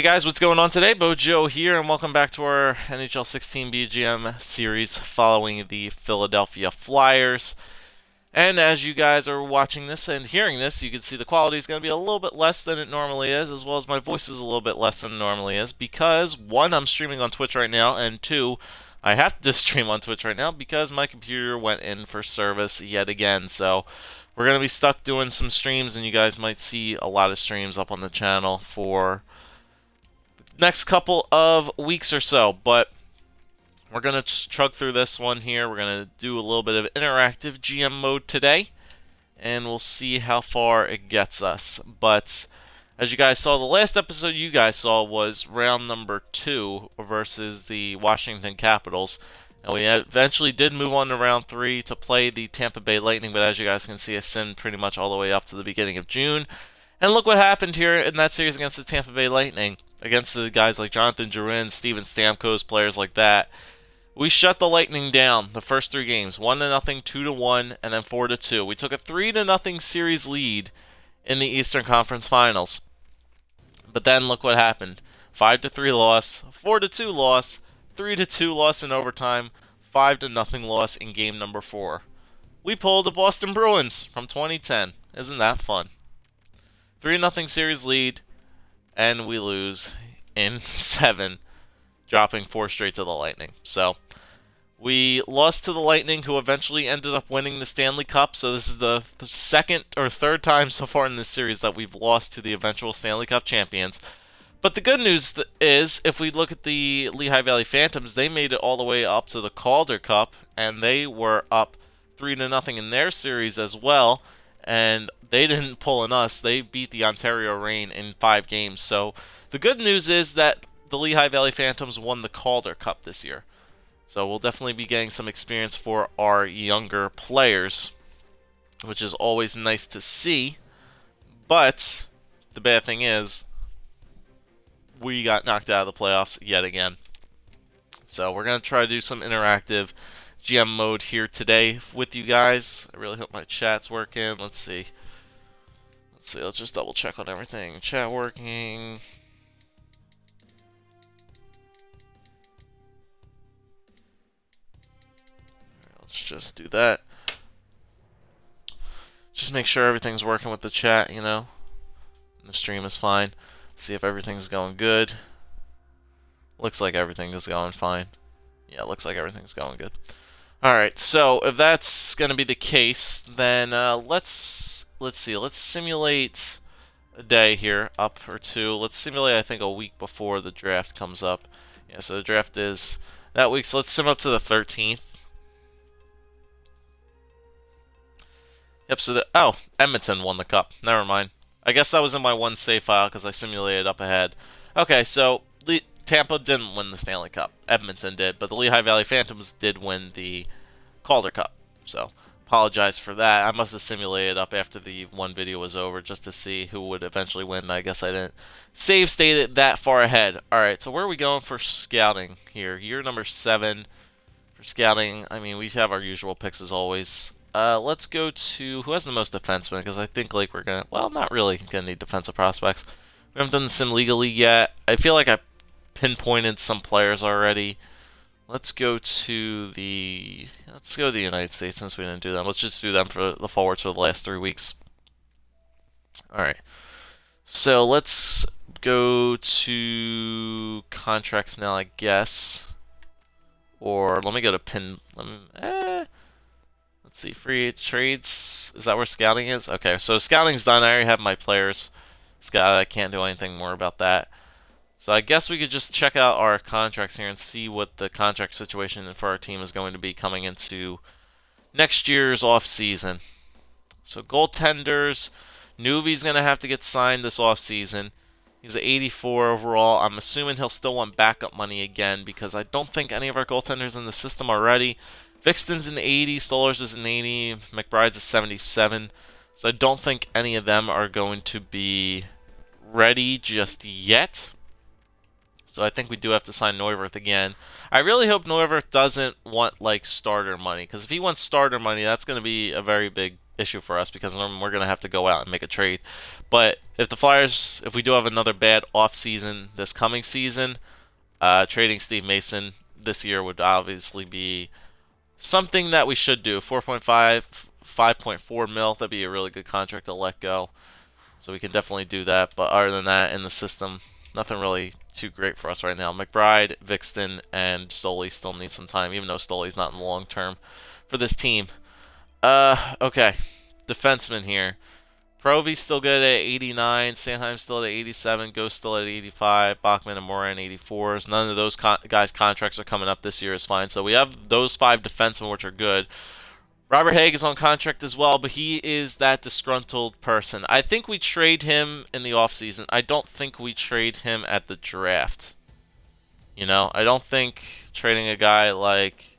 Hey guys, what's going on today? Bojo here, and welcome back to our NHL 16 BGM series following the Philadelphia Flyers. And as you guys are watching this and hearing this, you can see the quality is going to be a little bit less than it normally is, as well as my voice is a little bit less than it normally is, because one, I'm streaming on Twitch right now, and two, I have to stream on Twitch right now because my computer went in for service yet again. So we're going to be stuck doing some streams, and you guys might see a lot of streams up on the channel for next couple of weeks or so, but we're going to chug through this one here. We're going to do a little bit of interactive GM mode today, and we'll see how far it gets us. But as you guys saw, the last episode you guys saw was round number 2 versus the Washington Capitals. And we eventually did move on to round 3 to play the Tampa Bay Lightning, but as you guys can see, I simmed pretty much all the way up to the beginning of June. And look what happened here in that series against the Tampa Bay Lightning, against the guys like Jonathan Drouin, Steven Stamkos, players like that. We shut the Lightning down the first 3 games, 1-0, 2-1, and then 4-2. We took a 3-0 series lead in the Eastern Conference Finals. But then look what happened. 5-3 loss, 4-2 loss, 3-2 loss in overtime, 5-0 loss in game number 4. We pulled the Boston Bruins from 2010. Isn't that fun? 3-0 series lead, and we lose in 7, dropping 4 straight to the Lightning. So we lost to the Lightning, who eventually ended up winning the Stanley Cup. So this is the second or third time so far in this series that we've lost to the eventual Stanley Cup champions. But the good news is, if we look at the Lehigh Valley Phantoms, they made it all the way up to the Calder Cup, and they were up 3-0 in their series as well. And they didn't pull in us. They beat the Ontario Reign in 5 games. So the good news is that the Lehigh Valley Phantoms won the Calder Cup this year. So we'll definitely be getting some experience for our younger players, which is always nice to see. But the bad thing is, we got knocked out of the playoffs yet again. So we're going to try to do some interactive GM mode here today with you guys. I really hope my chat's working. Let's see. Let's just double check on everything. Chat working. Let's just do that. Just make sure everything's working with the chat, you know. The stream is fine. See if everything's going good. Looks like everything is going fine. Yeah, looks like everything's going good. Alright, so if that's going to be the case, then let's see. Let's simulate a day here, up or 2. Let's simulate, I think, a week before the draft comes up. Yeah, so the draft is that week, so let's sim up to the 13th. Yep, so Edmonton won the cup. Never mind. I guess that was in my one save file because I simulated up ahead. Okay, so Tampa didn't win the Stanley Cup. Edmonton did, but the Lehigh Valley Phantoms did win the Calder Cup. So, apologize for that. I must have simulated up after the one video was over just to see who would eventually win. I guess I didn't save state it that far ahead. Alright, so where are we going for scouting here? Year number 7 for scouting. I mean, we have our usual picks as always. Let's go to who has the most defensemen, because I think like we're gonna, well, not really gonna need defensive prospects. We haven't done the sim legally yet. I feel like I pinpointed some players already. Let's go to the United States since we didn't do them. Let's just do them for the forwards for the last 3 weeks. All right. So let's go to contracts now, I guess. Or let me go to pin. Let's see, free trades. Is that where scouting is? Okay, so scouting's done. I already have my players scouted. I can't do anything more about that. So I guess we could just check out our contracts here and see what the contract situation for our team is going to be coming into next year's off-season. So goaltenders, Nuvi's going to have to get signed this off-season. He's at 84 overall. I'm assuming he'll still want backup money again because I don't think any of our goaltenders in the system are ready. Vixton's an 80, Stolarz is an 80, McBride's a 77. So I don't think any of them are going to be ready just yet. So I think we do have to sign Neuwirth again. I really hope Neuwirth doesn't want like starter money, because if he wants starter money, that's going to be a very big issue for us because then we're going to have to go out and make a trade. But if the Flyers, if we do have another bad offseason this coming season, trading Steve Mason this year would obviously be something that we should do. 4.5, 5.4 mil, that'd be a really good contract to let go. So we can definitely do that. But other than that, in the system, nothing really too great for us right now. McBride, Vixton, and Stoley still need some time, even though Stoley's not in the long term for this team. Okay. Defenseman here. Provy's still good at 89. Sanheim's still at 87. Ghost still at 85. Bachman and Moran 84s. None of those guys' contracts are coming up this year. Is fine. So we have those 5 defensemen, which are good. Robert Haig is on contract as well, but he is that disgruntled person. I think we trade him in the offseason. I don't think we trade him at the draft. You know, I don't think trading a guy like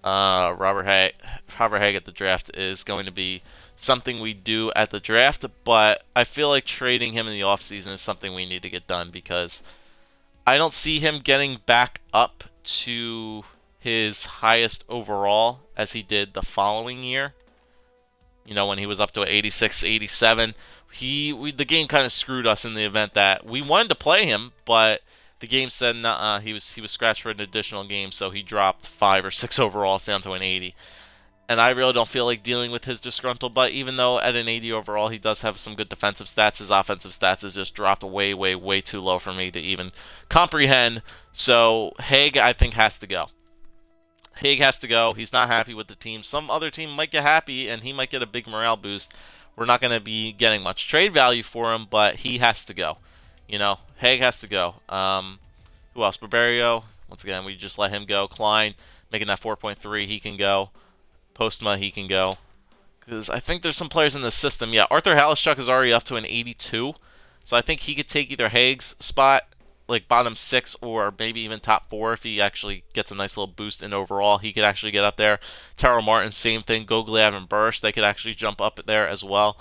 Robert Haig at the draft is going to be something we do at the draft, but I feel like trading him in the offseason is something we need to get done because I don't see him getting back up to his highest overall as he did the following year. You know, when he was up to 86, 87, the game kind of screwed us in the event that we wanted to play him, but the game said nuh-uh, he was scratched for an additional game, so he dropped 5 or 6 overalls down to an 80. And I really don't feel like dealing with his disgruntled, but even though at an 80 overall he does have some good defensive stats, his offensive stats has just dropped way, way, way too low for me to even comprehend. So Haig, I think, has to go. Haig has to go. He's not happy with the team. Some other team might get happy, and he might get a big morale boost. We're not going to be getting much trade value for him, but he has to go. You know, Haig has to go. Who else? Barberio. Once again, we just let him go. Klein, making that 4.3, he can go. Postma, he can go. Because I think there's some players in the system. Yeah, Arthur Halishchuk is already up to an 82. So I think he could take either Haig's spot, like bottom 6, or maybe even top 4 if he actually gets a nice little boost in overall. He could actually get up there. Taro Martin, same thing. Gogolev and Bursch, they could actually jump up there as well.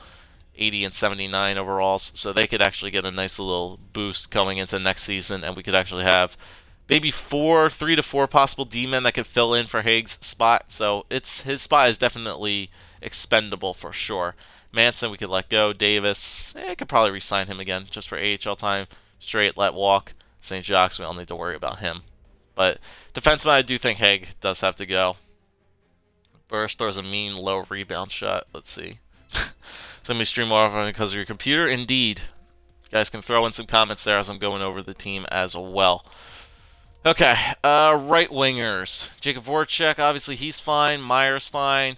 80 and 79 overalls. So they could actually get a nice little boost going into next season, and we could actually have maybe 3 to 4 possible D-men that could fill in for Haig's spot. So his spot is definitely expendable for sure. Manson, we could let go. Davis, I could probably re-sign him again just for AHL time. Straight, let walk. St. Jacques, we don't need to worry about him. But defenseman, I do think Haig does have to go. Bursch throws a mean low rebound shot. Let's see. Somebody stream off because of your computer? Indeed. You guys can throw in some comments there as I'm going over the team as well. Okay, right wingers. Jacob Voracek, obviously he's fine. Meyer's fine.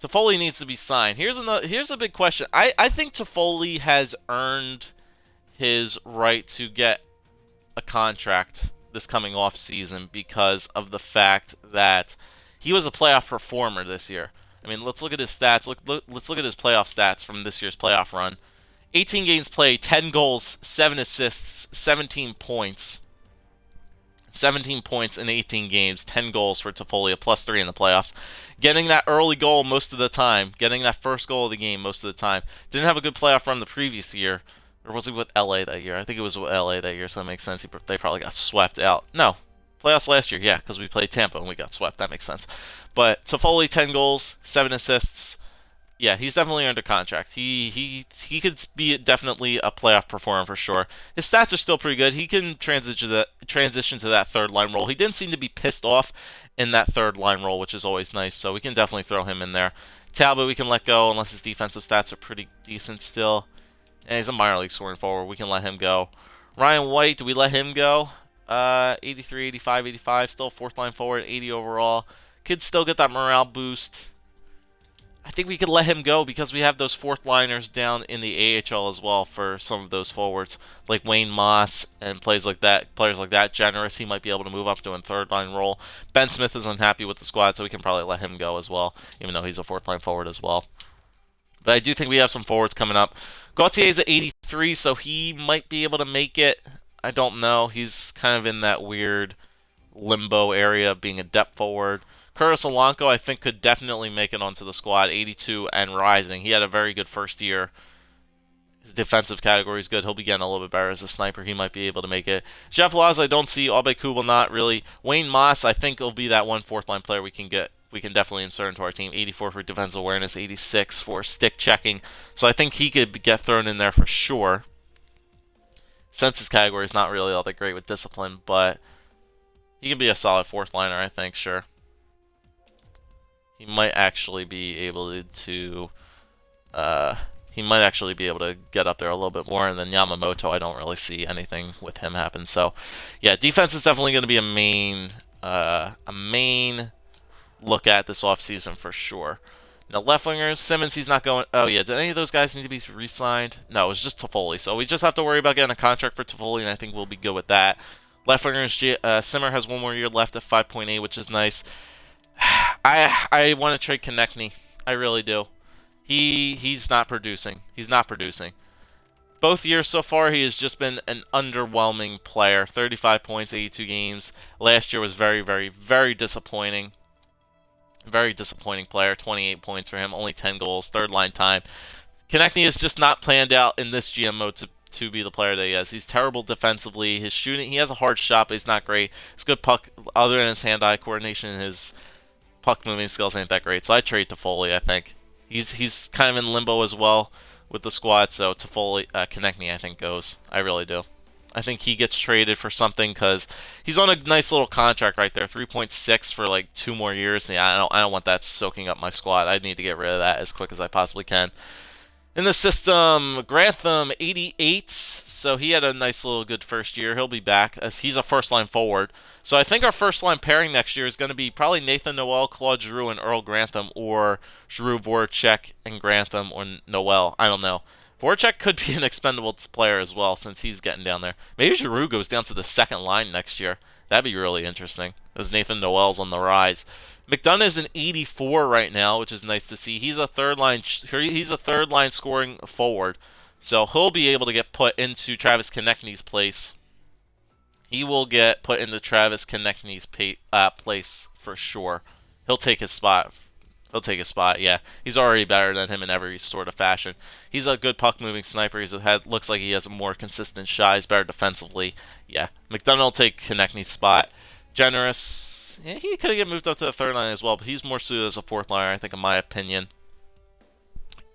Toffoli needs to be signed. Here's a big question. I think Toffoli has earned his right to get a contract this coming off season because of the fact that he was a playoff performer this year. I mean, let's look at his stats. Let's look at his playoff stats from this year's playoff run. 18 games played, 10 goals, 7 assists, 17 points. 17 points in 18 games, 10 goals for Toffoli, a +3 in the playoffs. Getting that early goal most of the time, getting that first goal of the game most of the time. Didn't have a good playoff run the previous year. Or was he with LA that year? I think it was with LA that year, so that makes sense. They probably got swept out. No, playoffs last year, yeah, because we played Tampa and we got swept. That makes sense. But Toffoli, 10 goals, 7 assists. Yeah, he's definitely under contract. He could be definitely a playoff performer for sure. His stats are still pretty good. He can transition to that third line role. He didn't seem to be pissed off in that third line role, which is always nice. So we can definitely throw him in there. Talbot we can let go unless his defensive stats are pretty decent still. And he's a minor league scoring forward. We can let him go. Ryan White, do we let him go? 83, 85, 85. Still fourth line forward, 80 overall. Could still get that morale boost. I think we could let him go because we have those fourth liners down in the AHL as well for some of those forwards, like Wayne Moss and players like that. Generous, he might be able to move up to a third line role. Ben Smith is unhappy with the squad, so we can probably let him go as well, even though he's a fourth line forward as well. But I do think we have some forwards coming up. Gautier's at 83, so he might be able to make it. I don't know. He's kind of in that weird limbo area of being a depth forward. Curtis Alanko, I think, could definitely make it onto the squad, 82 and rising. He had a very good first year. His defensive category is good. He'll be getting a little bit better as a sniper. He might be able to make it. Jeff Laws, I don't see. Aube Kubel, not really. Wayne Moss, I think, will be that one fourth-line player we can get we can definitely insert into our team. 84 for defensive awareness, 86 for stick checking. So I think he could get thrown in there for sure. Since his category is not really all that great with discipline, but he can be a solid fourth liner, I think, sure. He might actually be able to get up there a little bit more. And then Yamamoto, I don't really see anything with him happen. So, yeah, defense is definitely going to be a main look at this offseason for sure. Now, left wingers, Simmons, he's not going. Oh, yeah, did any of those guys need to be re signed? No, it was just Toffoli. So we just have to worry about getting a contract for Toffoli, and I think we'll be good with that. Left wingers, Simmer has one more year left at 5.8, which is nice. I want to trade Konechny. I really do. He's not producing. He's not producing. Both years so far, he has just been an underwhelming player. 35 points, 82 games. Last year was very, very, very disappointing. Very disappointing player. 28 points for him. Only 10 goals. Third line time. Konechny is just not planned out in this GM mode to be the player that he is. He's terrible defensively. His shooting, he has a hard shot, but he's not great. He's good puck, other than his hand-eye coordination, his puck moving skills ain't that great. So I trade Toffoli, I think. He's kind of in limbo as well with the squad, so Toffoli, Konechny, I think, goes. I really do. I think he gets traded for something because he's on a nice little contract right there, 3.6 for like 2 more years. Yeah, I don't want that soaking up my squad. I need to get rid of that as quick as I possibly can. In the system, Grantham, 88, so he had a nice little good first year. He'll be back as he's a first-line forward. So I think our first-line pairing next year is going to be probably Nathan Noel, Claude Giroux, and Earl Grantham, or Giroux, Voracek, and Grantham, or Noel. I don't know. Voracek could be an expendable player as well since he's getting down there. Maybe Giroux goes down to the second line next year. That'd be really interesting as Nathan Noel's on the rise. McDonough is an 84 right now, which is nice to see. He's a third line scoring forward, so he'll be able to get put into Travis Konechny's place. He will get put into Travis Konechny's place for sure. He'll take his spot. Yeah. He's already better than him in every sort of fashion. He's a good puck-moving sniper. Looks like he has a more consistent shot. He's better defensively. Yeah. McDonough will take Konechny's spot. Generous. Yeah, he could get moved up to the third line as well, but he's more suited as a fourth liner, I think, in my opinion.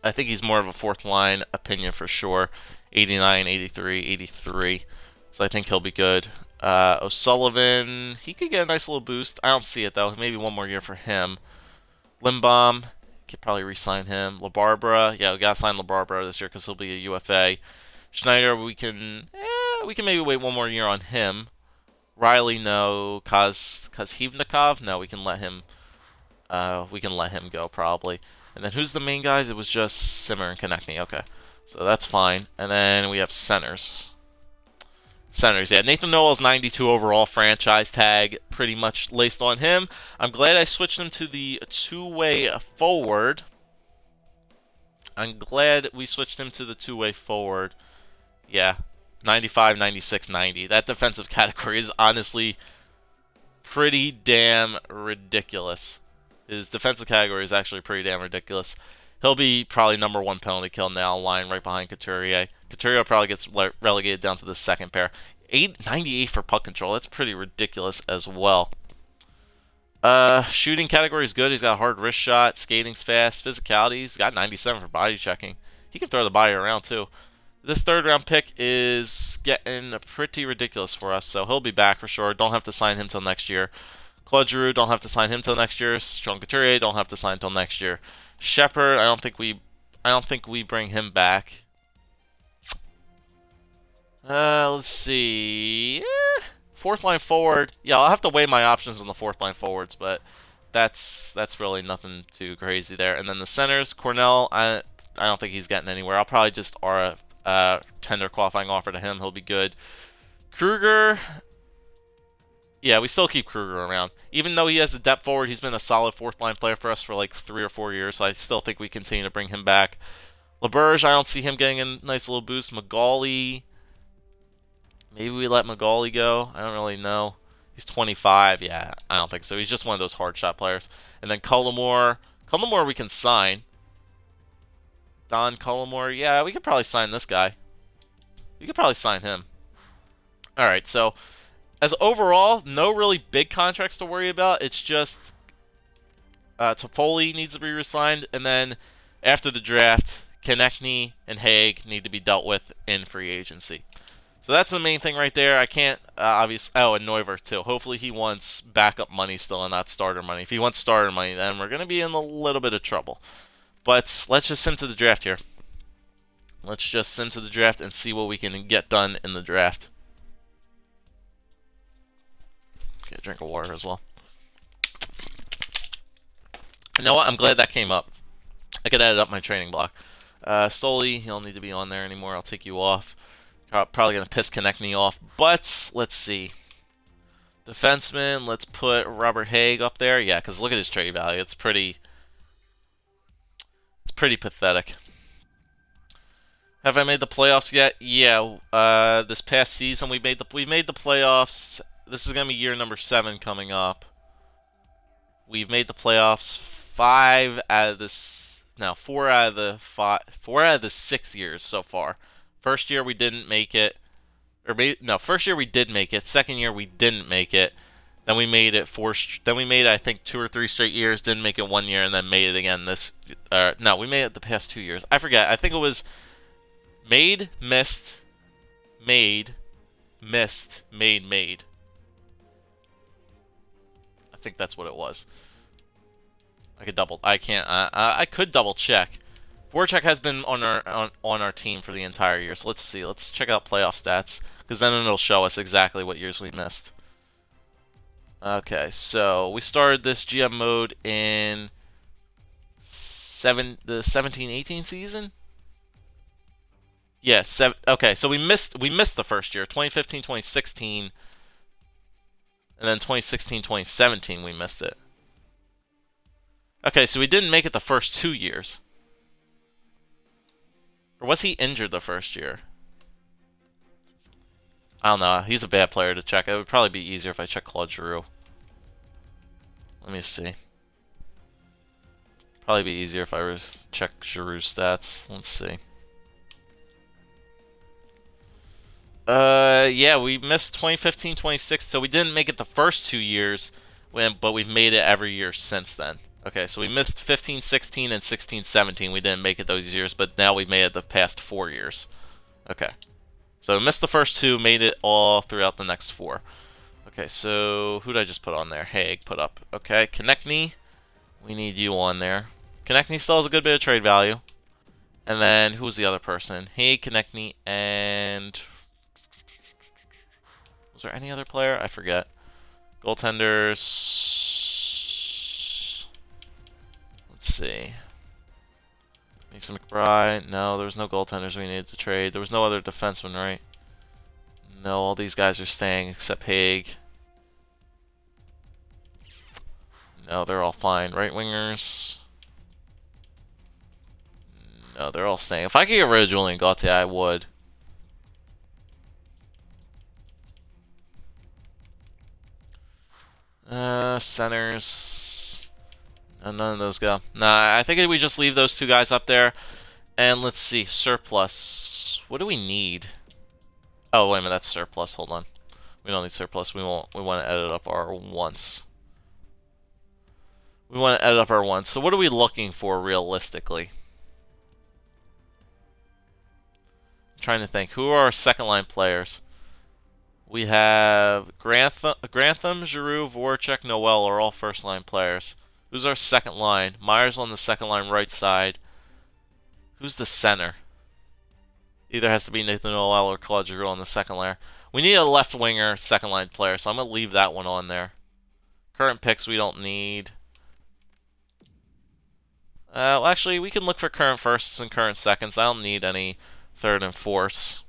I think he's more of a fourth line opinion for sure. 89, 83, 83. So I think he'll be good. O'Sullivan, he could get a nice little boost. I don't see it, though. Maybe one more year for him. Limbaum, could probably re-sign him. LaBarbera, yeah, we gotta sign LaBarbera this year because he'll be a UFA. Schneider, we can maybe wait one more year on him. Riley, no. Kozhivnikov, no, we can let him go probably. And then who's the main guys? It was just Simmer and Konechny. Okay, so that's fine. And then we have centers. Yeah, Nathan Noel's 92 overall franchise tag, pretty much laced on him. I'm glad I switched him to the two-way forward. Yeah, 95, 96, 90. That defensive category is honestly pretty damn ridiculous. His defensive category is actually pretty damn ridiculous. He'll be probably number 1 penalty kill now, line right behind Couturier. Couturier probably gets relegated down to the second pair. 98 for puck control. That's pretty ridiculous as well. Shooting category is good. He's got a hard wrist shot. Skating's fast. Physicality, he's got 97 for body checking. He can throw the body around too. This third round pick is getting pretty ridiculous for us, so he'll be back for sure. Don't have to sign him till next year. Claude Giroux, don't have to sign him till next year. Sean Couturier, don't have to sign till next year. Shepard, I don't think we bring him back. Let's see. Fourth line forward. Yeah, I'll have to weigh my options on the fourth line forwards, but that's really nothing too crazy there. And then the centers, Cornell, I don't think he's getting anywhere. I'll probably just tender qualifying offer to him. He'll be good. Kruger. Yeah, we still keep Kruger around. Even though he has a depth forward, he's been a solid fourth line player for us for like 3 or 4 years, so I still think we continue to bring him back. LaBerge, I don't see him getting a nice little boost. Magali, maybe we let Magali go. I don't really know. He's 25. Yeah, I don't think so. He's just one of those hard shot players. And then Cullimore we can sign. Don Cullimore, yeah, we could probably sign this guy. We could probably sign him. All right, so as overall, no really big contracts to worry about. It's just Toffoli needs to be resigned, and then after the draft, Konechny and Haig need to be dealt with in free agency. So that's the main thing right there. I can't obviously. Oh, and Neuver too. Hopefully he wants backup money still and not starter money. If he wants starter money, then we're gonna be in a little bit of trouble. But let's just sim to the draft here. Let's just sim to the draft and see what we can get done in the draft. Get a drink of water as well. You know what? I'm glad that came up. I could add up my training block. Stoli, he'll need to be on there anymore. I'll take you off. Probably going to piss Konechny off. But, let's see. Defenseman, let's put Robert Haig up there. Yeah, because look at his trade value. It's pretty pathetic. Have I made the playoffs yet? Yeah. This past season, we made the playoffs. This is going to be year number 7 coming up. We've made the playoffs 4 out of the 6 years so far. First year we didn't make it, first year we did make it. Second year we didn't make it. Then we made it I think 2 or 3 straight years. Didn't make it 1 year, and then made it again this. No, we made it the past 2 years. I forget. I think it was made, missed, made, missed, made. I think that's what it was. I could double check. Voracek has been on our team for the entire year. So let's see. Let's check out playoff stats, because then it'll show us exactly what years we missed. Okay, so we started this GM mode in the 17-18 season. Yeah, okay, so we missed the first year, 2015-2016, and then 2016-2017 we missed it. Okay, so we didn't make it the first 2 years. Or was he injured the first year? I don't know. He's a bad player to check. It would probably be easier if I check Claude Giroux. Let me see. Probably be easier if I were to check Giroux's stats. Let's see. Yeah, we missed 2015-26, so we didn't make it the first 2 years, but we've made it every year since then. Okay, so we missed 15-16 and 16-17. We didn't make it those years, but now we've made it the past 4 years. Okay. So we missed the first 2, made it all throughout the next 4. Okay, so who did I just put on there? Haig put up. Okay, Konechny. We need you on there. Konechny still has a good bit of trade value. And then who's the other person? Haig, Konechny, and was there any other player? I forget. Goaltenders. Let's see. Mason McBride. No, there was no goaltenders we needed to trade. There was no other defenseman, right? No, all these guys are staying except Haig. No, they're all fine. Right wingers. No, they're all staying. If I could get rid of Julien Gauthier, I would. Centers. None of those go. Nah, I think we just leave those 2 guys up there. And let's see, surplus. What do we need? Oh, wait a minute, that's surplus. Hold on. We don't need surplus. We want to edit up our once. We want to edit up our once. So what are we looking for realistically? I'm trying to think. Who are our second line players? We have Grantham, Giroux, Voracek, Noel are all first line players. Who's our second line? Myers on the second line right side. Who's the center? Either has to be Nathan Noel or Claude Giroux on the second layer. We need a left winger second line player, so I'm going to leave that one on there. Current picks we don't need. Well, actually, we can look for current firsts and current seconds. I don't need any third and fourths.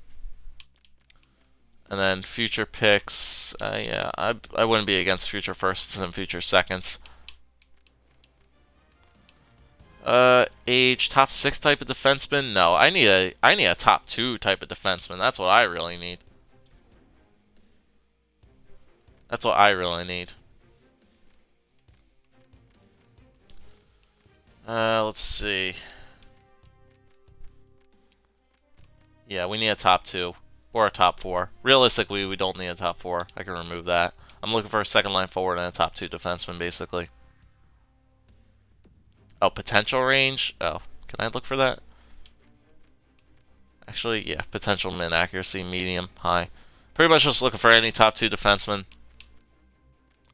And then future picks, yeah, I wouldn't be against future firsts and future seconds. Age, top 6 type of defenseman? No, I need a top 2 type of defenseman. That's what I really need. That's what I really need. Let's see. Yeah, we need a top 2. Or a top 4. Realistically, we don't need a top 4. I can remove that. I'm looking for a second line forward and a top 2 defenseman, basically. Oh, potential range. Oh, can I look for that? Actually, yeah, potential min accuracy, medium, high. Pretty much just looking for any top 2 defensemen.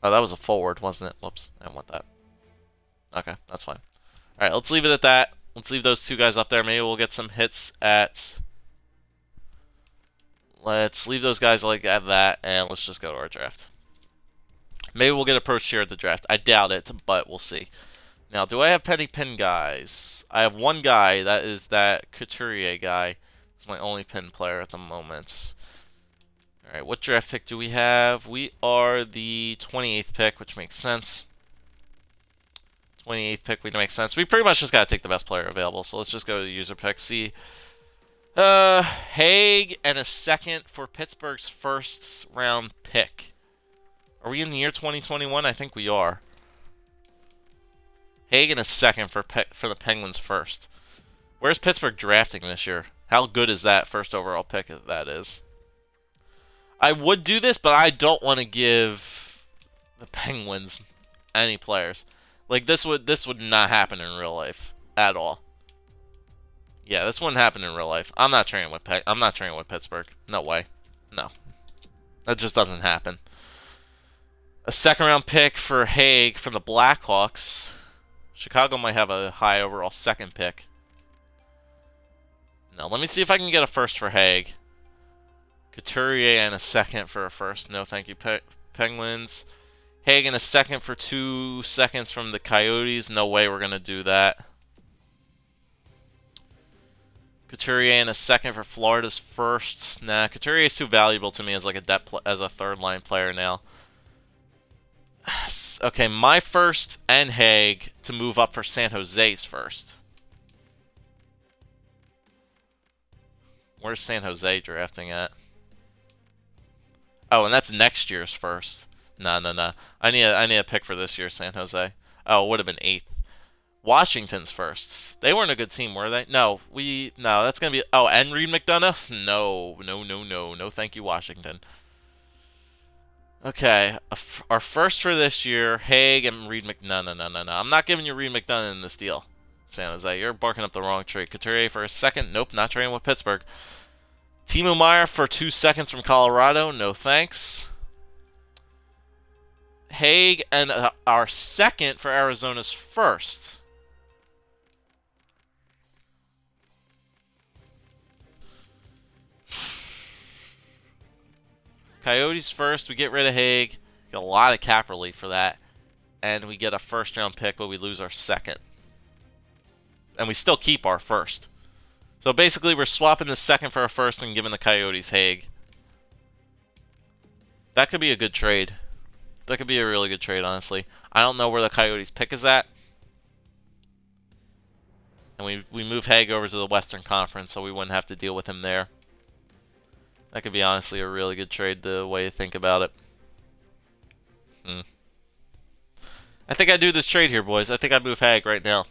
Oh, that was a forward, wasn't it? Whoops, I didn't want that. Okay, that's fine. All right, let's leave it at that. Let's leave those 2 guys up there. Maybe we'll get some hits at... Let's leave those guys like at that, and let's just go to our draft. Maybe we'll get approached here at the draft. I doubt it, but we'll see. Now, do I have penny pin guys? I have one guy. That is that Couturier guy. He's my only pin player at the moment. All right, what draft pick do we have? We are the 28th pick, which makes sense. 28th pick, which makes sense. We pretty much just got to take the best player available, so let's just go to the user pick. See, Haig and a second for Pittsburgh's first round pick. Are we in the year 2021? I think we are. Haig and a second for the Penguins first. Where's Pittsburgh drafting this year? How good is that first overall pick that is? I would do this, but I don't want to give the Penguins any players. Like this would not happen in real life at all. Yeah, this wouldn't happen in real life. I'm not training with Pittsburgh. No way. No. That just doesn't happen. A second round pick for Haig from the Blackhawks. Chicago might have a high overall second pick. Now, let me see if I can get a first for Haig. Couturier and a second for a first. No, thank you, Penguins. Haig and a second for 2 seconds from the Coyotes. No way we're going to do that. Couturier and a second for Florida's first. Nah, Couturier is too valuable to me as like as a third line player now. Okay, my first and Haig to move up for San Jose's first. Where's San Jose drafting at? Oh, and that's next year's first. No. I need a pick for this year, San Jose. Oh, it would have been 8th. Washington's firsts. They weren't a good team, were they? No, that's gonna be. Oh, and Reed McDonough? No. Thank you, Washington. Okay, our first for this year, Haig and Reed McDonough. No. I'm not giving you Reed McDonough in this deal, San Jose. You're barking up the wrong tree. Couturier for a second. Nope, not trading with Pittsburgh. Timo Meier for 2 seconds from Colorado. No thanks. Haig and our second for Arizona's first. Coyotes first, we get rid of Haig. Get a lot of cap relief for that. And we get a first round pick, but we lose our second. And we still keep our first. So basically, we're swapping the second for a first and giving the Coyotes Haig. That could be a good trade. That could be a really good trade, honestly. I don't know where the Coyotes pick is at. And we move Haig over to the Western Conference, so we wouldn't have to deal with him there. That could be honestly a really good trade, the way you think about it. I think I do this trade here, boys. I think I move Haig right now.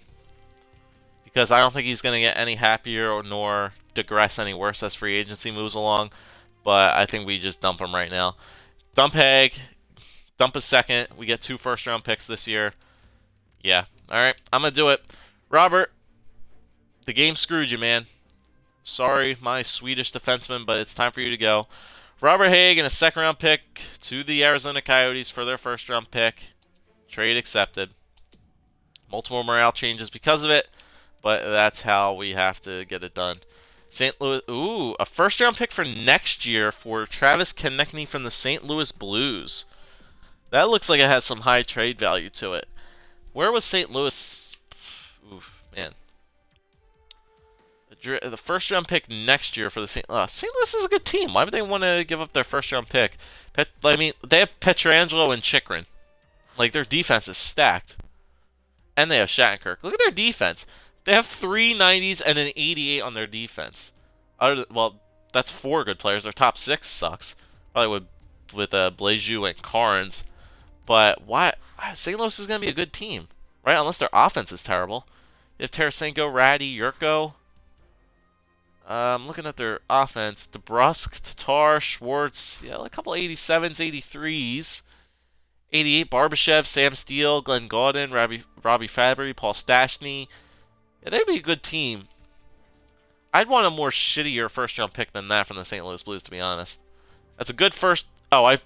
Because I don't think he's going to get any happier or nor digress any worse as free agency moves along. But I think we just dump him right now. Dump Haig. Dump a second. We get 2 first-round picks this year. Yeah. Alright, I'm going to do it. Robert, the game screwed you, man. Sorry, my Swedish defenseman, but it's time for you to go. Robert Haig and a second-round pick to the Arizona Coyotes for their first-round pick. Trade accepted. Multiple morale changes because of it, but that's how we have to get it done. St. Louis, ooh, a first-round pick for next year for Travis Konechny from the St. Louis Blues. That looks like it has some high trade value to it. Where was St. Louis? Oof, man. The first round pick next year for the St. Louis is a good team. Why would they want to give up their first round pick? I mean, they have Pietrangelo and Chychrun. Like, their defense is stacked. And they have Shattenkirk. Look at their defense. They have 3 90s and an 88 on their defense. Well, that's 4 good players. Their top 6 sucks. Probably with Blajoux and Carnes. But why? St. Louis is going to be a good team, right? Unless their offense is terrible. You have Tarasenko, Ratty, Yurko. Looking at their offense, DeBrusk, Tatar, Schwartz, yeah, a couple 87s, 83s, 88, Barbashev, Sam Steele, Glenn Gaudin, Robbie Fabry, Paul Stastny. Yeah, they'd be a good team. I'd want a more shittier first-round pick than that from the St. Louis Blues, to be honest. That's a good first... Oh,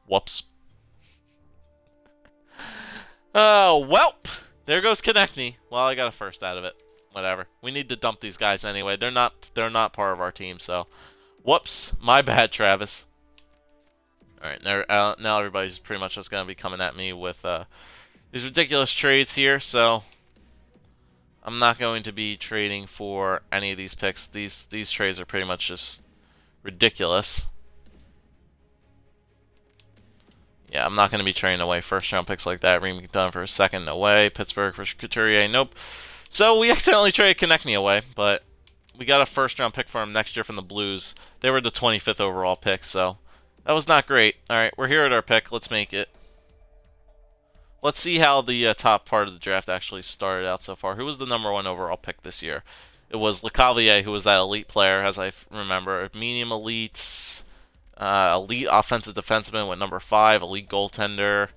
Whoops. Oh, welp! There goes Konechny. Well, I got a first out of it. Whatever. We need to dump these guys anyway. They're not part of our team, so... Whoops. My bad, Travis. Alright, now everybody's pretty much just going to be coming at me with these ridiculous trades here, so... I'm not going to be trading for any of these picks. These trades are pretty much just ridiculous. Yeah, I'm not going to be trading away first-round picks like that. Ream done for a second, no way. Pittsburgh for Couturier, nope. So we accidentally traded Konechny away, but we got a first-round pick for him next year from the Blues. They were the 25th overall pick, so that was not great. All right, we're here at our pick. Let's make it. Let's see how the top part of the draft actually started out so far. Who was the number 1 overall pick this year? It was LeCavier, who was that elite player, as I remember. Medium elites, elite offensive defenseman went number 5, elite goaltender.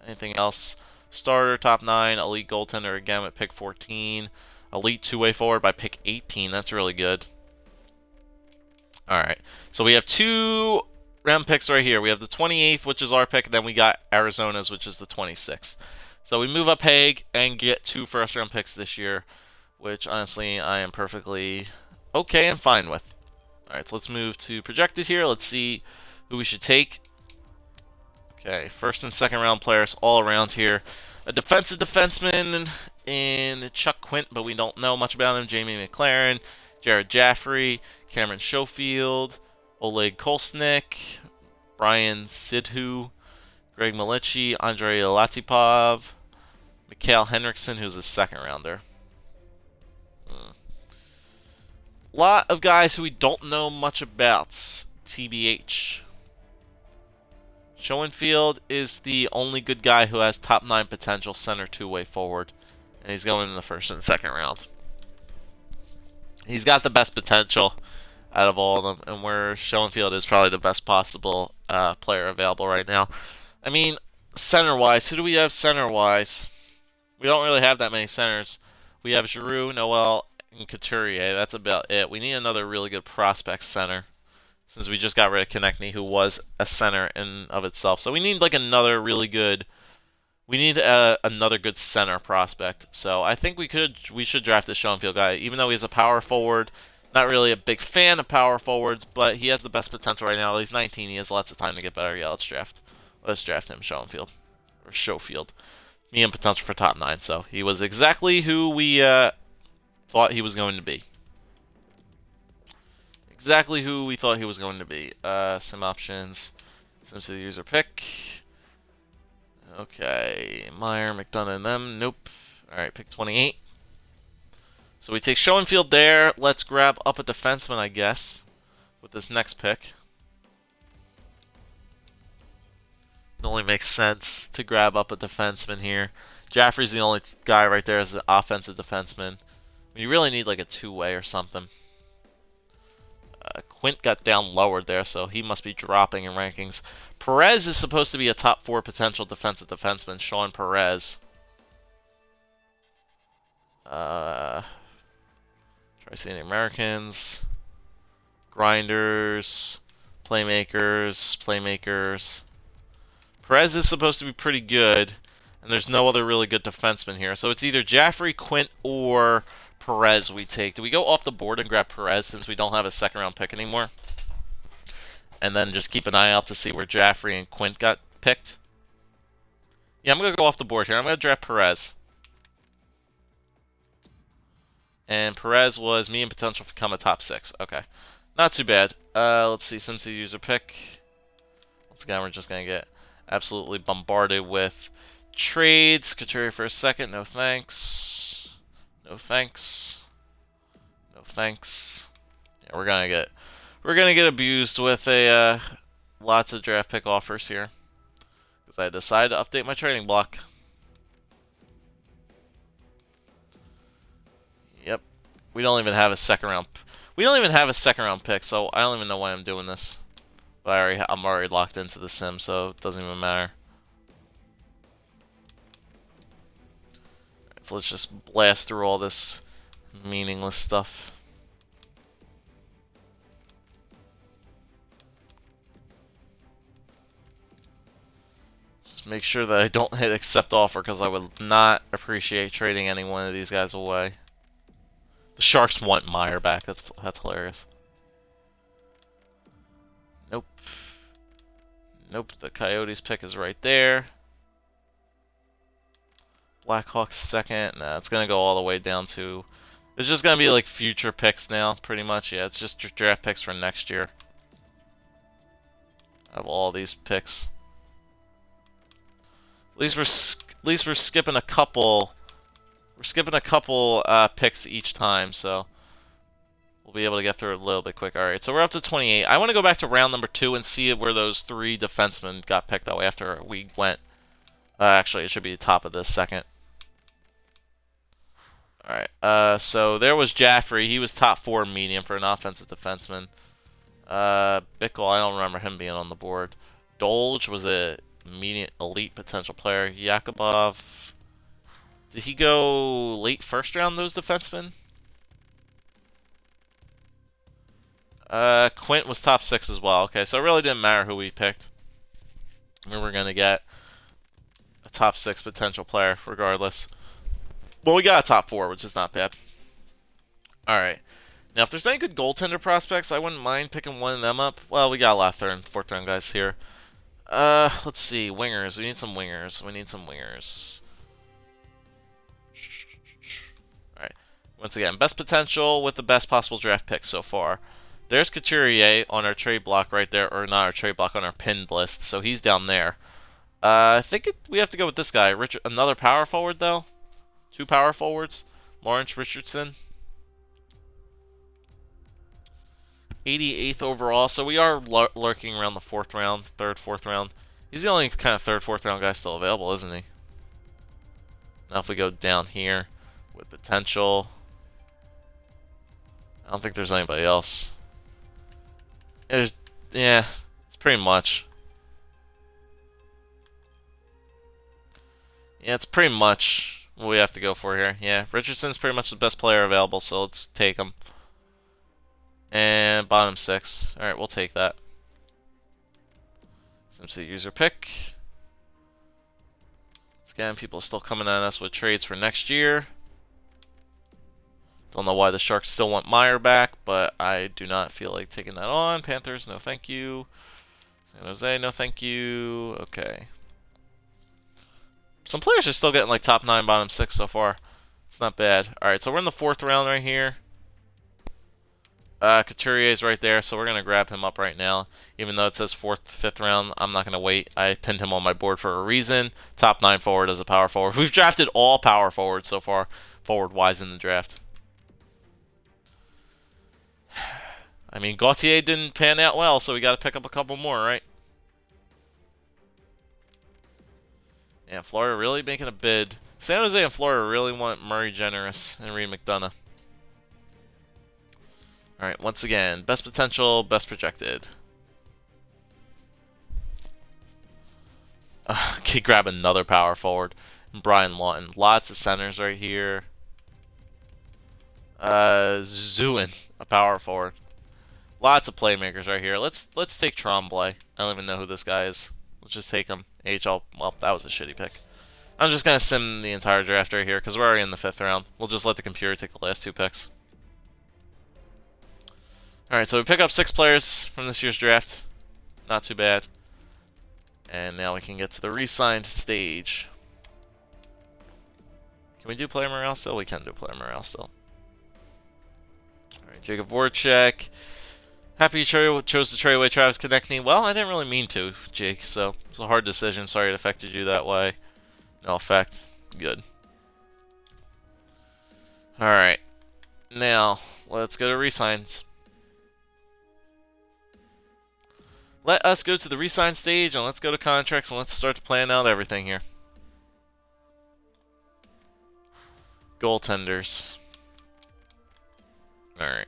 Anything else? Starter, top 9, elite goaltender again with pick 14. Elite two-way forward by pick 18. That's really good. Alright, so we have 2 round picks right here. We have the 28th, which is our pick, and then we got Arizona's, which is the 26th. So we move up Hague and get 2 first-round picks this year, which honestly I am perfectly okay and fine with. Alright, so let's move to projected here. Let's see who we should take. Okay, first and second round players all around here. A defensive defenseman in Chuck Quint, but we don't know much about him. Jamie McLaren, Jared Jaffrey, Cameron Schofield, Oleg Kolsnik, Brian Sidhu, Greg Malichi, Andrei Latipov, Mikhail Henriksen, who's a second rounder. Lot of guys who we don't know much about. TBH. Schoenfield is the only good guy who has top 9 potential center two-way forward. And he's going in the first and second round. He's got the best potential out of all of them, and where Schoenfield is probably the best possible player available right now. I mean, center-wise, who do we have center-wise? We don't really have that many centers. We have Giroux, Noel, and Couturier. That's about it. We need another really good prospect center, since we just got rid of Konechny, who was a center in of itself. So we need like another really good... We need another good center prospect. So I think we should draft this Schoenfield guy, even though he's a power forward. Not really a big fan of power forwards, but he has the best potential right now. He's 19. He has lots of time to get better. Yeah, let's draft him, Schoenfield. Or Schofield. Medium potential for top 9. So he was exactly who we thought he was going to be. Exactly who we thought he was going to be. Some options. Some to the user pick. Okay. Meyer, McDonough, and them. Nope. Alright, pick 28. So we take Schoenfield there. Let's grab up a defenseman, I guess, with this next pick. It only makes sense to grab up a defenseman here. Jaffrey's the only guy right there as an offensive defenseman. You really need like a two-way or something. Quint got down lowered there, so he must be dropping in rankings. Perez is supposed to be a top 4 potential defensive defenseman. Sean Perez. Try seeing the Americans. Grinders. Playmakers. Perez is supposed to be pretty good, and there's no other really good defenseman here. So it's either Jaffrey, Quint, or Perez we take. Do we go off the board and grab Perez since we don't have a second round pick anymore? And then just keep an eye out to see where Jaffrey and Quint got picked? Yeah, I'm going to go off the board here. I'm going to draft Perez. And Perez was medium potential to become a top 6. Okay. Not too bad. Let's see. Since the user pick. Once again, we're just going to get absolutely bombarded with trades. Couturier for a second. No thanks. No thanks. No thanks. Yeah, we're gonna get abused with a lots of draft pick offers here because I decided to update my trading block. Yep, we don't even have a second round. We don't even have a second round pick, so I don't even know why I'm doing this. But I'm already locked into the sim, so it doesn't even matter. So let's just blast through all this meaningless stuff. Just make sure that I don't hit accept offer, because I would not appreciate trading any one of these guys away. The Sharks want Meyer back. That's hilarious. Nope. Nope, the Coyotes pick is right there. Blackhawks second. Nah, it's going to go all the way down to... It's just going to be like future picks now, pretty much. Yeah, it's just draft picks for next year. I have all these picks. At least we're skipping a couple... We're skipping a couple picks each time, so... We'll be able to get through it a little bit quick. Alright, so we're up to 28. I want to go back to round number 2 and see where those 3 defensemen got picked out after we went. Actually, it should be the top of this second. Alright, so there was Jaffrey. He was top 4 medium for an offensive defenseman. Bickle, I don't remember him being on the board. Dolge was a medium elite potential player. Yakubov. Did he go late first round, those defensemen? Quint was top 6 as well. Okay, so it really didn't matter who we picked. We were going to get a top 6 potential player regardless. Well, we got a top 4, which is not bad. Alright. Now, if there's any good goaltender prospects, I wouldn't mind picking one of them up. Well, we got a lot of 3rd and 4th round guys here. Let's see. Wingers. We need some wingers. Alright. Once again, best potential with the best possible draft picks so far. There's Couturier on our trade block right there, or not our trade block, on our pinned list, so he's down there. I think we have to go with this guy. Another power forward, though. 2 power forwards. Lawrence Richardson. 88th overall, so we are lurking around the 4th round, 3rd, 4th round. He's the only kind of 3rd, 4th round guy still available, isn't he? Now if we go down here with potential, I don't think there's anybody else. Yeah, it's pretty much. Yeah, it's pretty much what we have to go for here. Yeah, Richardson's pretty much the best player available, so let's take him. And bottom 6. Alright, we'll take that. SimCity user pick. Again, people are still coming at us with trades for next year. Don't know why the Sharks still want Meyer back, but I do not feel like taking that on. Panthers, no thank you. San Jose, no thank you. Okay. Some players are still getting like top 9, bottom 6 so far. It's not bad. Alright, so we're in the 4th round right here. Couturier is right there, so we're going to grab him up right now. Even though it says 4th, 5th round, I'm not going to wait. I pinned him on my board for a reason. Top 9 forward as a power forward. We've drafted all power forwards so far, forward-wise in the draft. I mean, Gauthier didn't pan out well, so we got to pick up a couple more, right? Yeah, Florida really making a bid. San Jose and Florida really want Murray Generous and Reed McDonough. Alright, once again, best potential, best projected. Okay, grab another power forward. Brian Lawton. Lots of centers right here. Zewin, a power forward. Lots of playmakers right here. Let's take Tremblay. I don't even know who this guy is. Let's just take him. AHL. Well, that was a shitty pick. I'm just going to sim the entire draft right here because we're already in the 5th round. We'll just let the computer take the last 2 picks. Alright, so we pick up 6 players from this year's draft. Not too bad. And now we can get to the re-signed stage. Can we do player morale still? We can do player morale still. Alright, Jacob Voracek. Happy you chose to trade away Travis Konechny. Well, I didn't really mean to, Jake, so it's a hard decision. Sorry it affected you that way. No effect. Good. Alright. Now, let's go to re-signs. Let us go to the re-sign stage, and let's go to contracts, and let's start to plan out everything here. Goaltenders. Alright.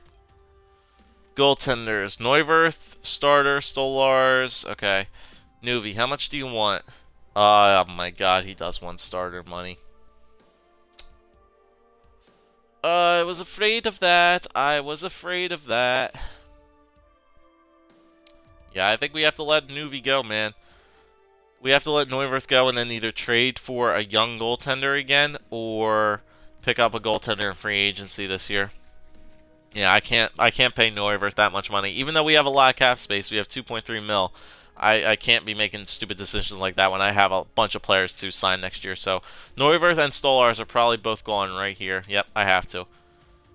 Goaltenders. Neuwirth, starter, Stolars. Okay. Nuvi, how much do you want? Oh my god, he does want starter money. I was afraid of that. I was afraid of that. Yeah, I think we have to let Nuvi go, man. We have to let Neuwirth go and then either trade for a young goaltender again or pick up a goaltender in free agency this year. Yeah, I can't pay Neuwirth that much money. Even though we have a lot of cap space, we have 2.3 mil. I can't be making stupid decisions like that when I have a bunch of players to sign next year. So Neuwirth and Stolars are probably both gone right here. Yep, I have to.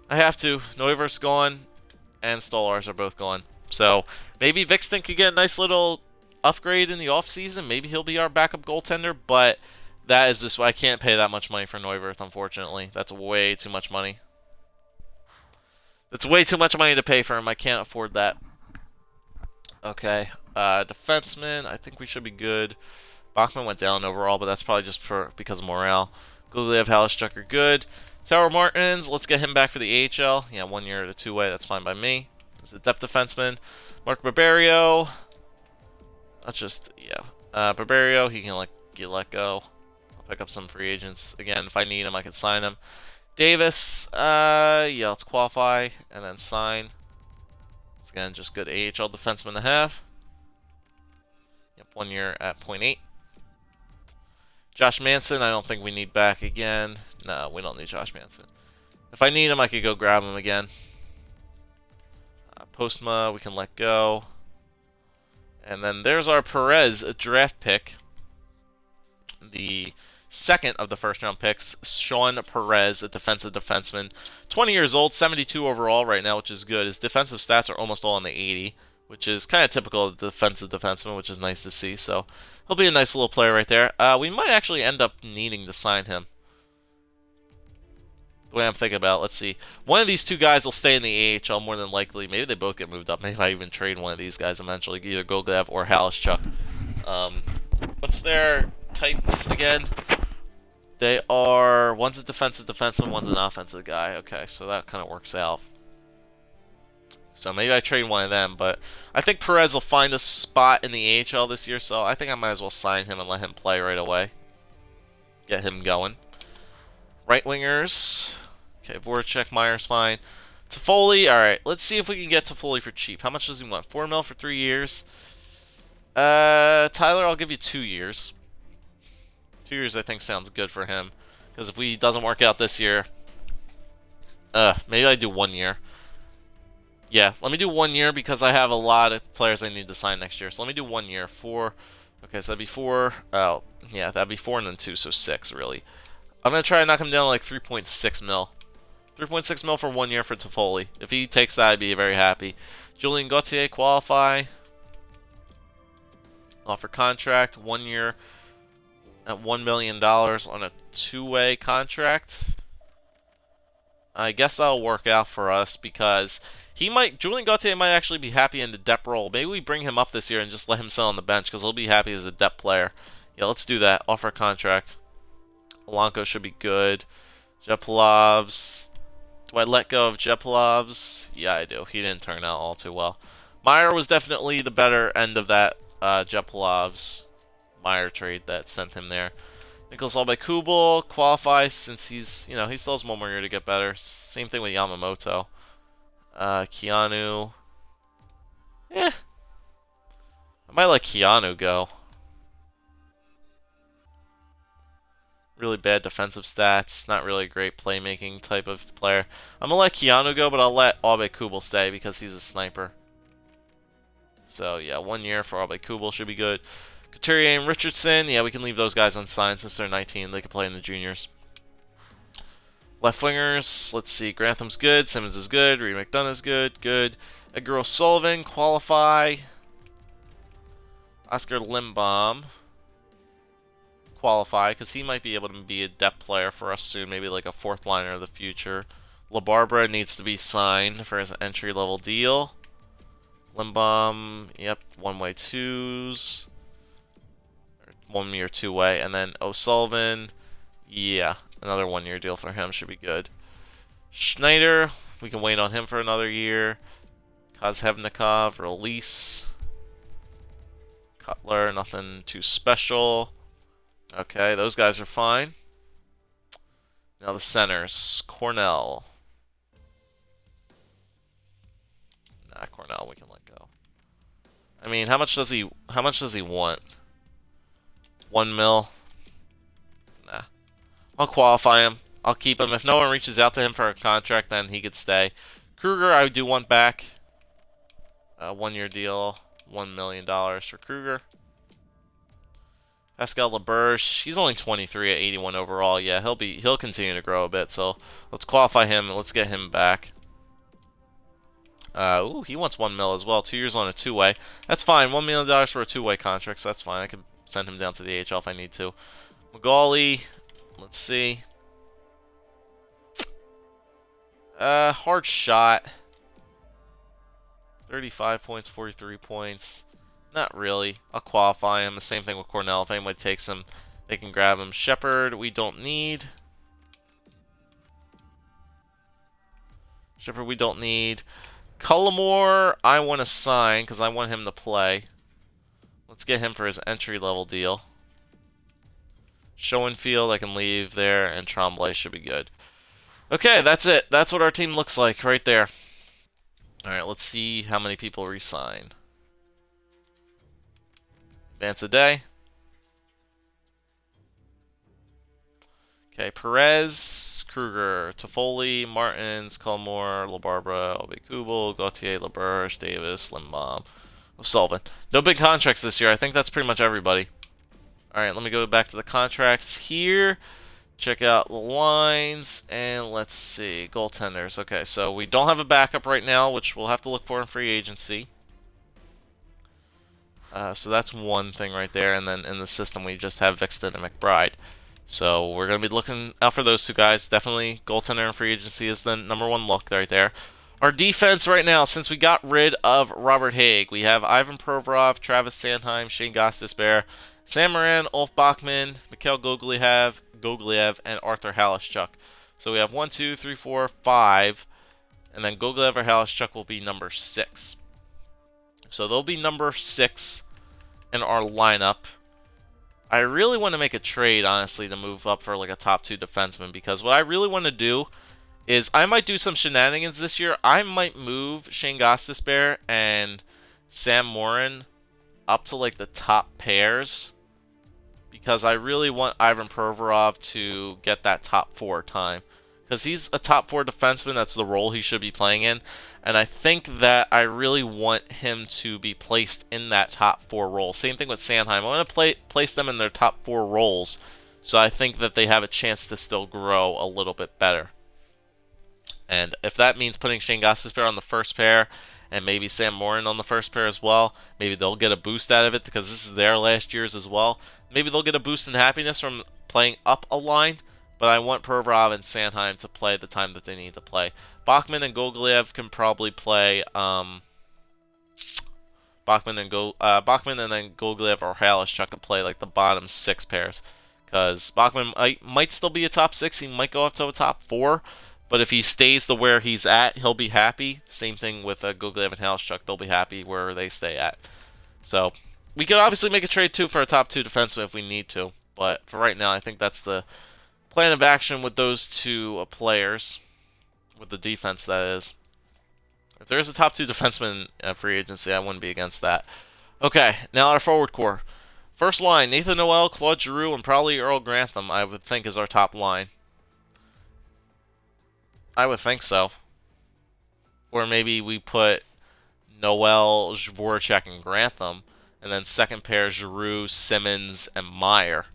I have to. Neuwirth's gone, and Stolars are both gone. So maybe Vixton could get a nice little upgrade in the offseason. Maybe he'll be our backup goaltender, but that is just I can't pay that much money for Neuwirth, unfortunately. That's way too much money. That's way too much money to pay for him. I can't afford that. Okay. Defenseman, I think we should be good. Bachman went down overall, but that's probably just because of morale. Gugliev, Halishchuk are good. Tower Martins, let's get him back for the AHL. Yeah, 1 year at a two-way, that's fine by me. He's a depth defenseman. Mark Barbario. That's just, yeah. Barbario, he can get let go. I'll pick up some free agents. Again, if I need him, I can sign him. Davis, yeah, let's qualify and then sign. It's again just good AHL defenseman to have. Yep, 1 year at 0.8. Josh Manson, I don't think we need back again. No, we don't need Josh Manson. If I need him, I could go grab him again. Postma, we can let go. And then there's our Perez draft pick. The second of the first-round picks, Sean Perez, a defensive defenseman. 20 years old, 72 overall right now, which is good. His defensive stats are almost all in the 80, which is kind of typical of the defensive defenseman, which is nice to see. So he'll be a nice little player right there. We might actually end up needing to sign him. The way I'm thinking about it, let's see. One of these two guys will stay in the AHL more than likely. Maybe they both get moved up. Maybe I even trade one of these guys eventually, either Gogliev or Halishchuk. What's their types again? They are, one's a defensive defenseman, one's an offensive guy. Okay, so that kind of works out. So maybe I trade one of them, but I think Perez will find a spot in the AHL this year, so I think I might as well sign him and let him play right away. Get him going. Right wingers. Okay, Voracek, Myers, fine. Toffoli, alright, let's see if we can get Toffoli for cheap. How much does he want? 4 mil for 3 years? Tyler, I'll give you 2 years. 2 years I think sounds good for him. Because if he doesn't work out this year, maybe I do 1 year. Yeah, let me do 1 year because I have a lot of players I need to sign next year. So let me do 1 year. 4. Okay, so that'd be 4. Oh, yeah, that'd be 4 and then 2, so 6, really. I'm going to try to knock him down to like 3.6 mil. 3.6 mil for 1 year for Toffoli. If he takes that, I'd be very happy. Julien Gauthier, qualify. Offer contract, 1 year at $1 million on a 2-way contract. I guess that'll work out for us because Julien Gauthier might actually be happy in the depth role. Maybe we bring him up this year and just let him sit on the bench because he'll be happy as a depth player. Yeah, let's do that. Offer contract. Alanko should be good. Jepelovs. Do I let go of Jepelovs? Yeah, I do. He didn't turn out all too well. Meyer was definitely the better end of that Jepelovs Meyer trade that sent him there. Nicholas Kubel qualifies since he's, he still has 1 more year to get better. Same thing with Yamamoto. Keanu. I might let Keanu go. Really bad defensive stats. Not really a great playmaking type of player. I'm going to let Keanu go, but I'll let Kubel stay because he's a sniper. So, yeah, 1 year for Kubel should be good. Couturier and Richardson, yeah, we can leave those guys unsigned since they're 19. They can play in the juniors. Left wingers, let's see. Grantham's good. Simmons is good. Reed McDonough is good. Good. Edgar O'Sullivan, qualify. Oscar Lindbaum, qualify, because he might be able to be a depth player for us soon. Maybe like a 4th liner of the future. LaBarbera needs to be signed for his entry-level deal. Lindbaum, yep, 1-way 2s. 1 year 2-way, and then O'Sullivan, yeah, another 1 year deal for him should be good. Schneider, we can wait on him for another year. Kozhevnikov, release. Cutler, nothing too special. Okay, those guys are fine. Now the centers. Cornell. Nah, Cornell we can let go. I mean, how much does he want? 1 mil? Nah. I'll qualify him. I'll keep him. If no one reaches out to him for a contract, then he could stay. Kruger, I do want back. 1-year deal, $1 million for Kruger. Pascal LeBurge, he's only 23 at 81 overall. Yeah, he'll continue to grow a bit. So let's qualify him and let's get him back. Ooh, he wants 1 mil as well. 2 years on a two-way. That's fine. $1 million for a two-way contract, so that's fine. I can send him down to the AHL if I need to. Magali, let's see. Hard shot. 35 points, 43 points. Not really. I'll qualify him. The same thing with Cornell. If anybody takes him, they can grab him. Shepard, we don't need. Shepard, we don't need. Cullimore, I want to sign because I want him to play. Let's get him for his entry-level deal. Schoenfield, I can leave there, and Tremblay should be good. Okay, that's it. That's what our team looks like right there. Alright, let's see how many people resign. Advance a day. Okay, Perez, Kruger, Toffoli, Martins, Cullimore, LaBarbera, Obi-Kubel, Gauthier, LaBerge, Davis, Lindbaum, O'Sullivan. No big contracts this year. I think that's pretty much everybody. Alright, let me go back to the contracts here. Check out the lines, and let's see. Goaltenders. Okay, so we don't have a backup right now, which we'll have to look for in free agency. So that's one thing right there, and then in the system we just have Vixton and McBride. So we're going to be looking out for those two guys. Definitely goaltender and free agency is the #1 look right there. Our defense right now, since we got rid of Robert Haig, we have Ivan Provorov, Travis Sanheim, Shane Gostisbehere, Sam Morin, Ulf Bachman, Mikhail Gogliev, and Arthur Halischuk. So we have 1, 2, 3, 4, 5, and then Gogliev or Halischuk will be number 6. So they'll be number 6 in our lineup. I really want to make a trade, honestly, to move up for like a top 2 defenseman, because what I really want to do is I might do some shenanigans this year. I might move Shane Gostisbehere and Sam Morin up to like the top pairs, because I really want Ivan Provorov to get that top 4 time. Because he's a top 4 defenseman, that's the role he should be playing in. And I think that I really want him to be placed in that top 4 role. Same thing with Sanheim. I want to place them in their top 4 roles, so I think that they have a chance to still grow a little bit better. And if that means putting Shane Gostisbehere on the first pair, and maybe Sam Morin on the first pair as well, maybe they'll get a boost out of it, because this is their last year's as well. Maybe they'll get a boost in happiness from playing up a line, but I want Provorov and Sanheim to play the time that they need to play. Bachman and Gogliev can probably play Bachman and then Gogliev or Halischuk can play like the bottom 6 pairs, because Bachman might still be a top 6. He might go up to a top 4, but if he stays the where he's at, he'll be happy. Same thing with Gogliev and Halischuk. They'll be happy where they stay at. So we could obviously make a trade too for a top 2 defenseman if we need to, but for right now, I think that's the plan of action with those 2 players, with the defense, that is. If there's a top 2 defenseman in free agency, I wouldn't be against that. Okay, now our forward core. First line, Nathan Noel, Claude Giroux, and probably Earl Grantham, I would think, is our top line. I would think so. Or maybe we put Noel, Voracek, and Grantham, and then second pair Giroux, Simmons, and Meyer.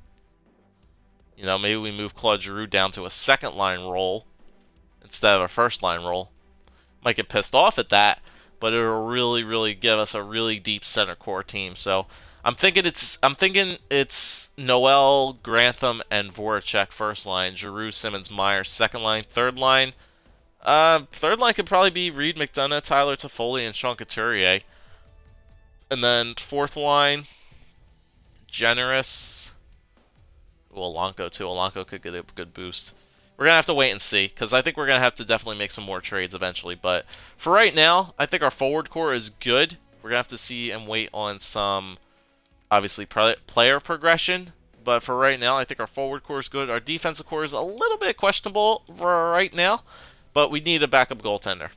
You know, maybe we move Claude Giroux down to a second line role instead of a first line role. Might get pissed off at that, but it'll really, really give us a really deep center core team. So I'm thinking it's Noel, Grantham, and Voracek first line, Giroux, Simmons, Meyer second line, third line. Third line could probably be Reed McDonough, Tyler Toffoli, and Sean Couturier. And then fourth line, Generous. Alonco too. Alonco could get a good boost. We're going to have to wait and see, because I think we're going to have to definitely make some more trades eventually. But for right now, I think our forward core is good. We're going to have to see and wait on some, obviously, player progression. But for right now, I think our forward core is good. Our defensive core is a little bit questionable for right now, but we need a backup goaltender.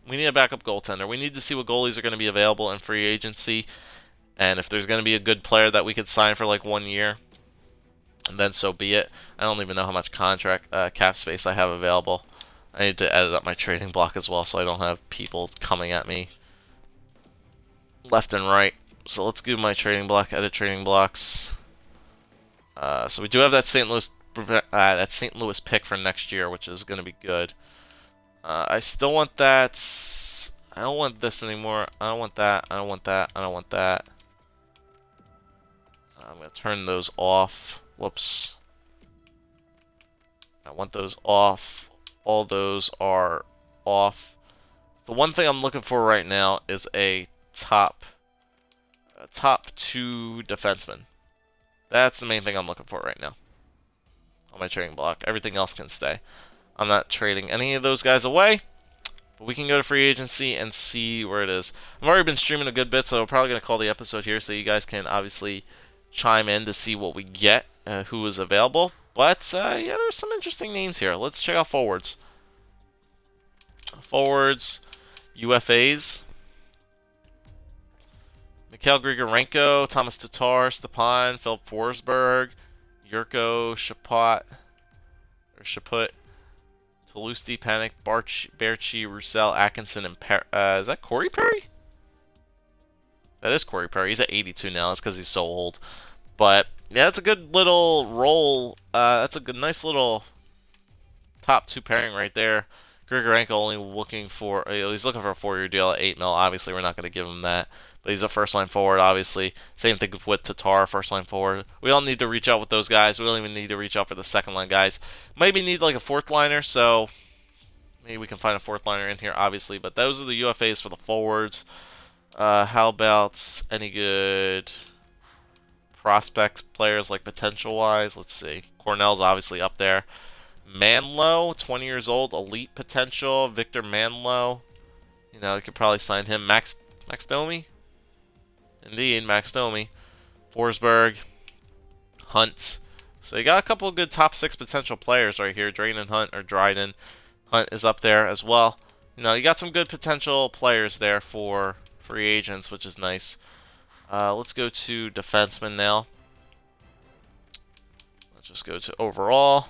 We need a backup goaltender. We need to see what goalies are going to be available in free agency, and if there's going to be a good player that we could sign for like 1 year, and then so be it. I don't even know how much contract cap space I have available. I need to edit up my trading block as well, so I don't have people coming at me left and right. So let's do my trading block, edit trading blocks. So we do have that St. Louis pick for next year, which is going to be good. I still want that. I don't want this anymore. I don't want that. I don't want that. I don't want that. I'm going to turn those off. Whoops. I want those off. All those are off. The one thing I'm looking for right now is a top 2 defenseman. That's the main thing I'm looking for right now on my trading block. Everything else can stay. I'm not trading any of those guys away, but we can go to free agency and see where it is. I've already been streaming a good bit, so I'm probably going to call the episode here so you guys can obviously chime in to see what we get, who is available. But, yeah, there's some interesting names here. Let's check out forwards. Forwards, UFAs. Mikhail Grigorenko, Thomas Tatar, Stepan, Philip Forsberg, Yurko Shaput, Toulouse, Panic, Berchi, Roussel, Atkinson, and is that Corey Perry? That is Corey Perry. He's at 82 now. That's because he's so old. But yeah, that's a good little roll. That's a good, nice little top 2 pairing right there. Grigorenko only looking for, he's looking for a 4-year deal at 8 mil. Obviously, we're not going to give him that. But he's a first-line forward, obviously. Same thing with Tatar, first-line forward. We all need to reach out with those guys. We don't even need to reach out for the second-line guys. Maybe need like a fourth-liner, so maybe we can find a fourth-liner in here, obviously. But those are the UFAs for the forwards. How about any good prospects, players, like potential-wise? Let's see. Cornell's obviously up there. Manlow, 20 years old, elite potential. Victor Manlow. You know, you could probably sign him. Max Domi? Indeed, Max Domi. Forsberg. Hunt. So you got a couple of good top 6 potential players right here. Dryden Hunt Hunt is up there as well. You know, you got some good potential players there for free agents, which is nice. Let's go to defensemen now. Let's just go to overall.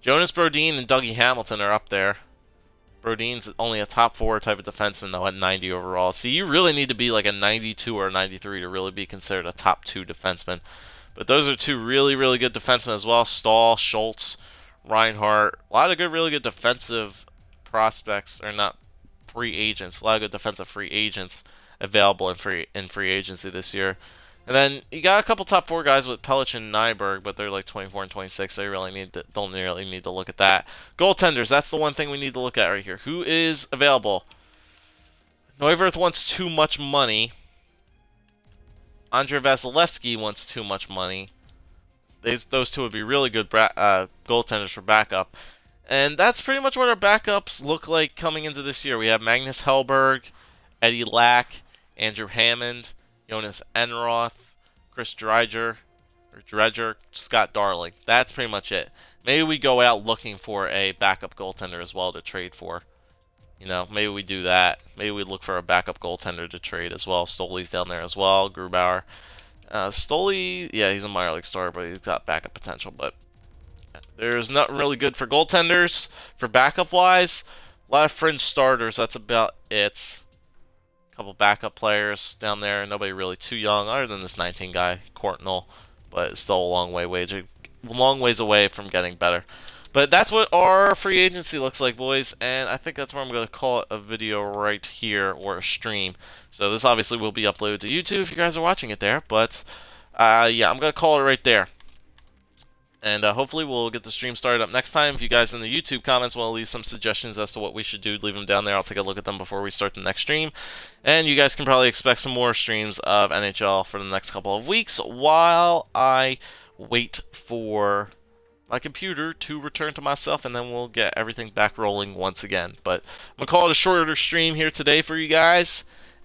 Jonas Brodin and Dougie Hamilton are up there. Brodin's only a top 4 type of defenseman, though, at 90 overall. See, you really need to be like a 92 or a 93 to really be considered a top 2 defenseman. But those are 2 really, really good defensemen as well. Stahl, Schultz, Reinhardt. A lot of good, really good defensive prospects, or not free agents. A lot of good defensive free agents available in free agency this year. And then you got a couple top 4 guys with Pelech and Nyberg, but they're like 24 and 26, so you really don't really need to look at that. Goaltenders, that's the one thing we need to look at right here. Who is available? Neuwirth wants too much money. Andrei Vasilevsky wants too much money. Those 2 would be really good goaltenders for backup. And that's pretty much what our backups look like coming into this year. We have Magnus Hellberg, Eddie Lack, Andrew Hammond, Jonas Enroth, Chris Dredger, Scott Darling. That's pretty much it. Maybe we go out looking for a backup goaltender as well to trade for. You know, maybe we do that. Maybe we look for a backup goaltender to trade as well. Stoley's down there as well. Grubauer. Stoley, yeah, he's a minor league star, but he's got backup potential. But there's nothing really good for goaltenders. For backup-wise, a lot of fringe starters. That's about it. Couple backup players down there. Nobody really too young, other than this 19 guy, Courtnall, but it's still a long ways away from getting better. But that's what our free agency looks like, boys, and I think that's where I'm going to call it a video right here, or a stream. So this obviously will be uploaded to YouTube if you guys are watching it there, but yeah, I'm going to call it right there. And hopefully we'll get the stream started up next time. If you guys in the YouTube comments want to leave some suggestions as to what we should do, leave them down there. I'll take a look at them before we start the next stream. And you guys can probably expect some more streams of NHL for the next couple of weeks while I wait for my computer to return to myself, and then we'll get everything back rolling once again. But I'm going to call it a shorter stream here today for you guys,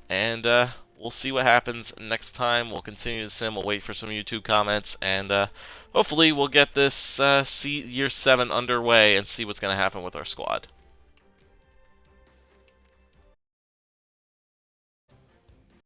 and we'll see what happens next time. We'll continue to sim, we'll wait for some YouTube comments, and hopefully we'll get this year 7 underway and see what's going to happen with our squad.